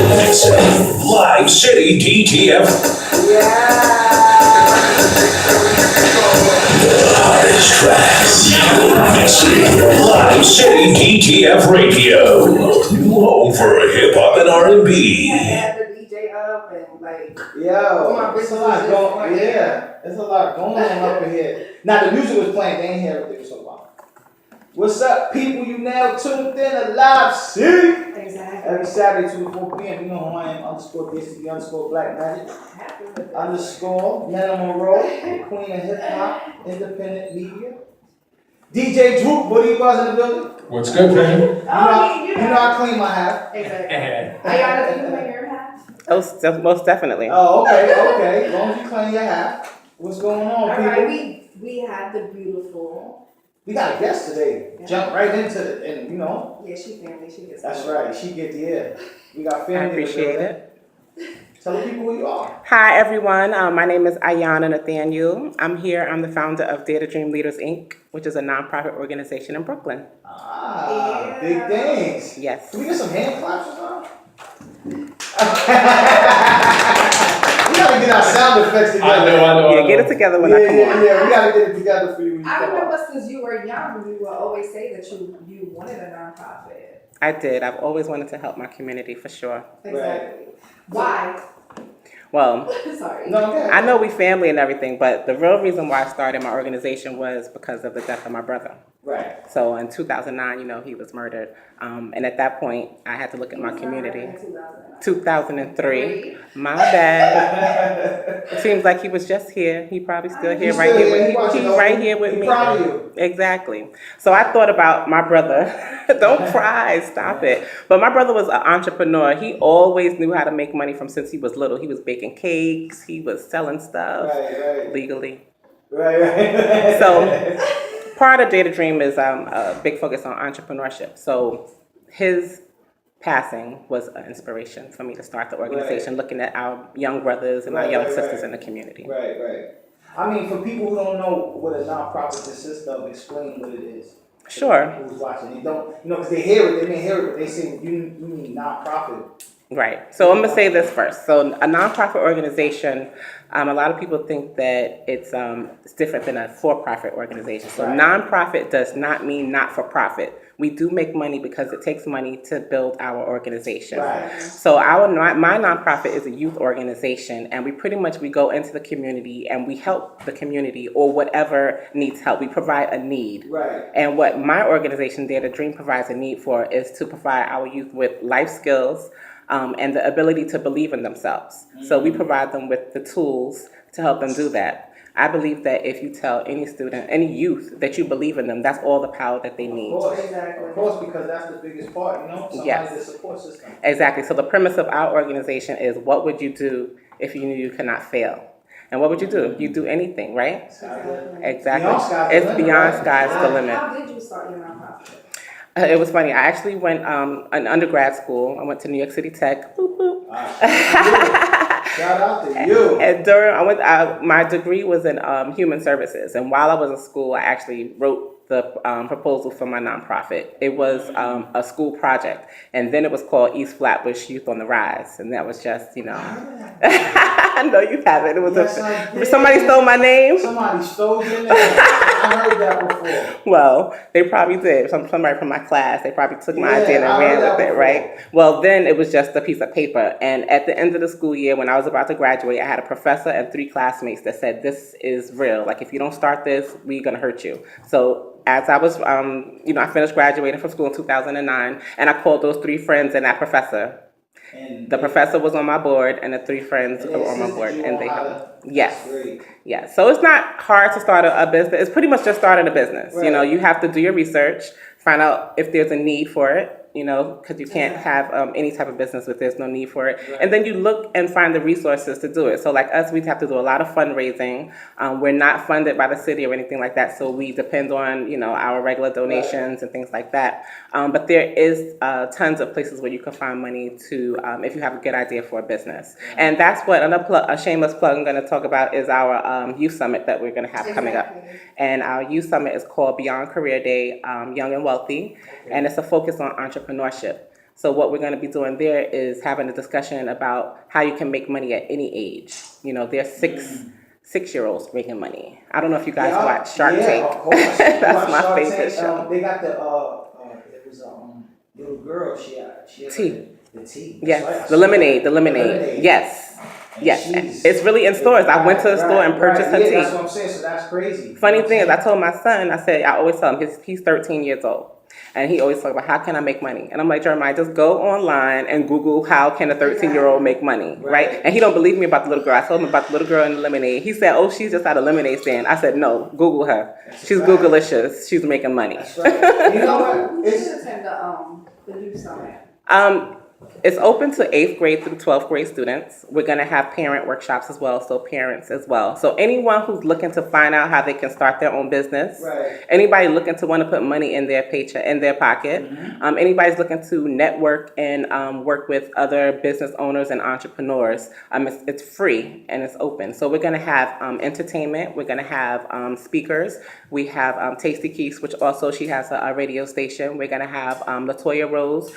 Live City DTF. The hottest tracks. You're missing Live City DTF Radio. New home for hip hop and R&B. Had the DJ up and like, Yo, it's a lot going. Yeah, there's a lot going on up in here. Now the music was playing. They ain't hear everything so long. What's up, people? You now tuned in to Live City. exactly. Every Saturday 2 to 4 p.m. You know who I am. _ DCB _ Black Magic _ Minimum Roll, Queen of Hip Hop, Independent Media. DJ Droop, what are you guys in the building? What's good, man? You know I clean my half. Exactly. Ijana, do you clean your half? Oh, most definitely. Oh, okay. As long as you clean your half. What's going on, All people? right, we have the beautiful. We got a guest today. Yeah. Jump right into it, and you know. Yeah, she family. She gets. That's right. She get the air. We got family. I appreciate it. Tell the people who you are. Hi, everyone. My name is Ijana Nathaniel. I'm here. I'm the founder of Dare to Dream Leaders, Inc., which is a nonprofit organization in Brooklyn. Big things. Yes. Can we get some hand claps or something? We gotta get our sound effects together. I know. Yeah, get it together when I come on. Yeah, we gotta get it together for you when you I come on. remember since you were young, you would always say that you wanted a nonprofit. I did. I've always wanted to help my community for sure. Exactly. Why? Well, Sorry. No, okay. I know we family and everything, but the real reason why I started my organization was because of the death of my brother. Right. So in 2009, he was murdered. And at that point, I had to look at my community. 2003. My bad. Seems like he was just here. He probably still here, right here with he's right here with me. Proud of you. Exactly. So I thought about my brother. Don't cry, stop it. But my brother was an entrepreneur. He always knew how to make money from since he was little. He was baking cakes. He was selling stuff Right. legally. Right. So part of Data Dream is a big focus on entrepreneurship. So his passing was an inspiration for me to start the organization, looking at our young brothers and our young sisters in the community. Right. I mean, for people who don't know what a nonprofit consists of, explain what it is. Sure. Who's watching? They don't, because they hear it, they may hear it, but they say you mean nonprofit. Right. So I'm going to say this first. So a nonprofit organization, a lot of people think that it's different than a for-profit organization. So nonprofit does not mean not-for-profit. We do make money because it takes money to build our organization. Right. So my nonprofit is a youth organization, and we go into the community and we help the community or whatever needs help. We provide a need. Right. And what my organization, Dare to Dream, provides a need for is to provide our youth with life skills, and the ability to believe in themselves. So we provide them with the tools to help them do that. I believe that if you tell any student, any youth, that you believe in them, that's all the power that they need. Of course, because that's the biggest part, the support system. Exactly. So the premise of our organization is, what would you do if you knew you could not fail? And what would you do? You do anything, right? Exactly. It's beyond sky's the limit. How did you start your nonprofit? It was funny. I actually went in undergrad school. I went to New York City Tech. Boop, boop. Shout out to you. And my degree was in human services. And while I was in school, I actually wrote the proposal for my nonprofit. It was a school project. And then it was called East Flatbush Youth on the Rise. And that was just, I know you haven't. It was somebody stole my name. Somebody stole your name. I heard that before. Well, they probably did. Somebody from my class, they probably took my idea and ran with it, right? Well, then it was just a piece of paper. And at the end of the school year, when I was about to graduate, I had a professor and 3 classmates that said, this is real. Like, if you don't start this, we're going to hurt you. So as I was, I finished graduating from school in 2009, and I called those 3 friends and that professor. And the professor was on my board, and the 3 friends were on my board, and they helped. Yes. Yes. So it's not hard to start a business. It's pretty much just starting a business. Right. You have to do your research, find out if there's a need for it. Because you can't have any type of business if there's no need for it. Right. And then you look and find the resources to do it. So like us, we have to do a lot of fundraising. We're not funded by the city or anything like that. So we depend on, our regular donations and things like that. But there is tons of places where you can find money to, if you have a good idea for a business. And that's what a shameless plug I'm going to talk about is our youth summit that we're going to have coming up. And our youth summit is called Beyond Career Day, Young and Wealthy. And it's a focus on entrepreneurship. So what we're going to be doing there is having a discussion about how you can make money at any age. You know, there's 6-year-olds making money. I don't know if you guys watch Shark Tank. Of course. That's my Shark favorite Tank, show. They got the it was little girl. She had Tea. the tea. Yes, That's right. the lemonade. Yes. And Yes, it's really in stores. I went to the store and purchased her Yeah, tea. that's what I'm saying. So that's crazy. Funny thing is, I told my son, I always tell him, he's 13 years old. And he always talks about, how can I make money? And I'm like, Jeremiah, just go online and Google, how can a 13-year-old make money, right? And he don't believe me about the little girl. I told him about the little girl in the lemonade. He said, oh, she's just at a lemonade stand. I said, no, Google her. She's Googlicious. She's making money. That's right. You know what? You should attend the new summit. It's open to 8th grade through 12th grade students. We're going to have parent workshops as well, so parents as well. So anyone who's looking to find out how they can start their own business, anybody looking to want to put money in their paycheck, in their pocket, anybody's looking to network and work with other business owners and entrepreneurs, it's free and it's open. So we're going to have entertainment. We're going to have speakers. We have Tasty Keeks, which also she has a radio station. We're going to have LaToya Rose,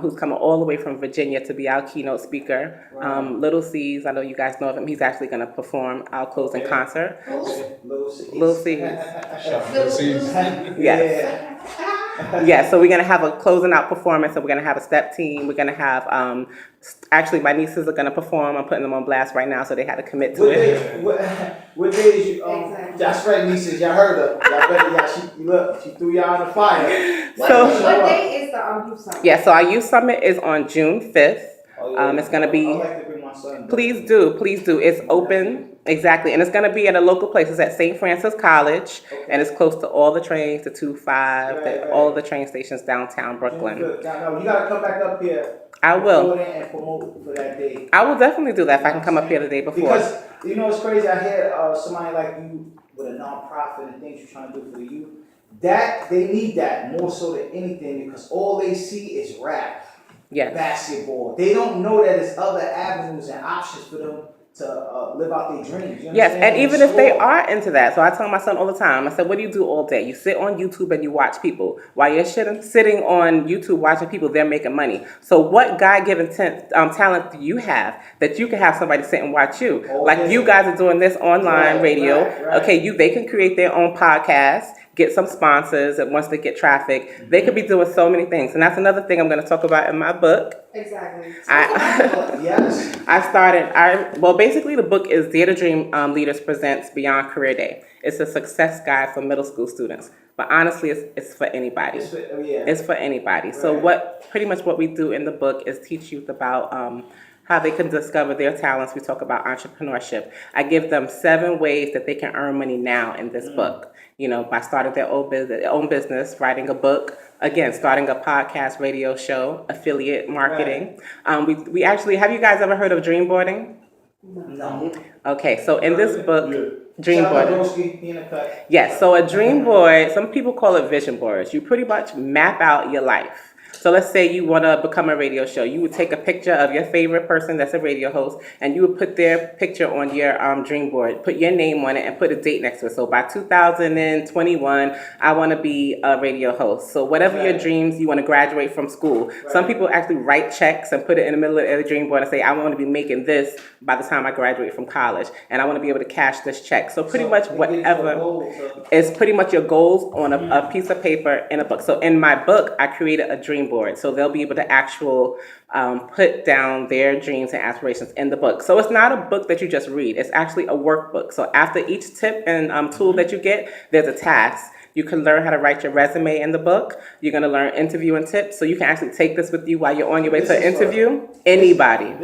who's coming all the way from Virginia to be our keynote speaker. Little C's, I know you guys know of him. He's actually going to perform our closing concert. Little C's. Yes. Yeah, so we're going to have a closing out performance, and we're going to have a step team. We're going to have, actually, my nieces are going to perform. I'm putting them on blast right now, so they had to commit to it. What day is you? That's right, nieces. Y'all heard her. Y'all better, she threw y'all in the fire. What day is the youth summit? Yeah, so our youth summit is on June 5th. It's going to be, I'd like to bring my son. please do. It's open. Exactly, and it's going to be at a local place. It's at St. Francis College, and it's close to all the trains, the 2-5, all of the train stations downtown Brooklyn. Good. Now, you got to come back up here. I will. And promote for that day. I will definitely do that if I can come up here the day before. Because, you know, it's crazy. I hear somebody like you with a nonprofit and things you're trying to do for the youth. That, they need that more so than anything because all they see is rap, basketball. They don't know that there's other avenues and options for them to live out their dreams. You Yes, understand? and even if they are into that, so I tell my son all the time, I said, what do you do all day? You sit on YouTube and you watch people. While you're sitting on YouTube watching people, they're making money. So what God-given talent do you have that you can have somebody sit and watch you? Like you guys are doing this online radio. Right. Okay, they can create their own podcast, get some sponsors, and once they get traffic, they could be doing so many things. And that's another thing I'm going to talk about in my book. Exactly. Basically the book is Dare to Dream Leaders Presents Beyond Career Day. It's a success guide for middle school students. But honestly, it's for anybody. It's for anybody. Right. So pretty much what we do in the book is teach youth about how they can discover their talents. We talk about entrepreneurship. I give them 7 ways that they can earn money now in this book. You know, by starting their own business, writing a book, again, starting a podcast, radio show, affiliate marketing. Right. We actually, have you guys ever heard of dream boarding? No. Okay, so in this book, dream boarding. Yes, so a dream board, some people call it vision boards. You pretty much map out your life. So let's say you want to become a radio show. You would take a picture of your favorite person that's a radio host, and you would put their picture on your dream board, put your name on it, and put a date next to it. So by 2021, I want to be a radio host. So whatever your dreams, you want to graduate from school. Right. Some people actually write checks and put it in the middle of the dream board and say, I want to be making this by the time I graduate from college, and I want to be able to cash this check. So pretty much whatever is pretty much your goals on a piece of paper in a book. So in my book, I created a dream board. So they'll be able to put down their dreams and aspirations in the book. So it's not a book that you just read. It's actually a workbook. So after each tip and tool that you get, there's a task. You can learn how to write your resume in the book. You're going to learn interviewing tips. So you can actually take this with you while you're on your way to an interview. Anybody.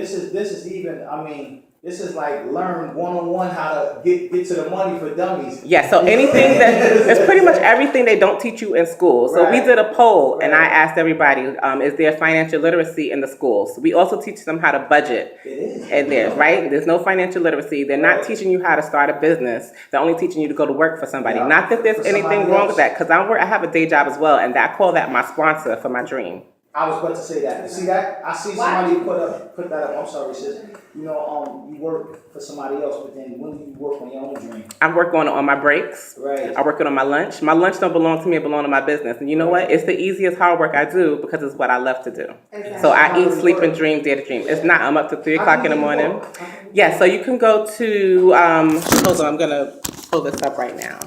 This is like learn one-on-one how to get to the money for dummies. Yeah, so anything it's pretty much everything they don't teach you in school. So we did a poll and I asked everybody, is there financial literacy in the schools? We also teach them how to budget. It is. And there's no financial literacy. They're not teaching you how to start a business. They're only teaching you to go to work for somebody. Not that there's anything wrong with that, because I have a day job as well, and I call that my sponsor for my dream. I was about to say that. You see that? I see somebody put that up. I'm sorry, sis. You know, you work for somebody else, but then when do you work on your own dream? I work on my breaks. Right. I work it on my lunch. My lunch don't belong to me, it belong to my business. And you know what? It's the easiest hard work I do because it's what I love to do. Exactly. So I eat, sleep, and dream, dare to dream. It's not, I'm up to 3 o'clock in the morning. Yeah, so you can go to, hold on, I'm gonna pull this up right now.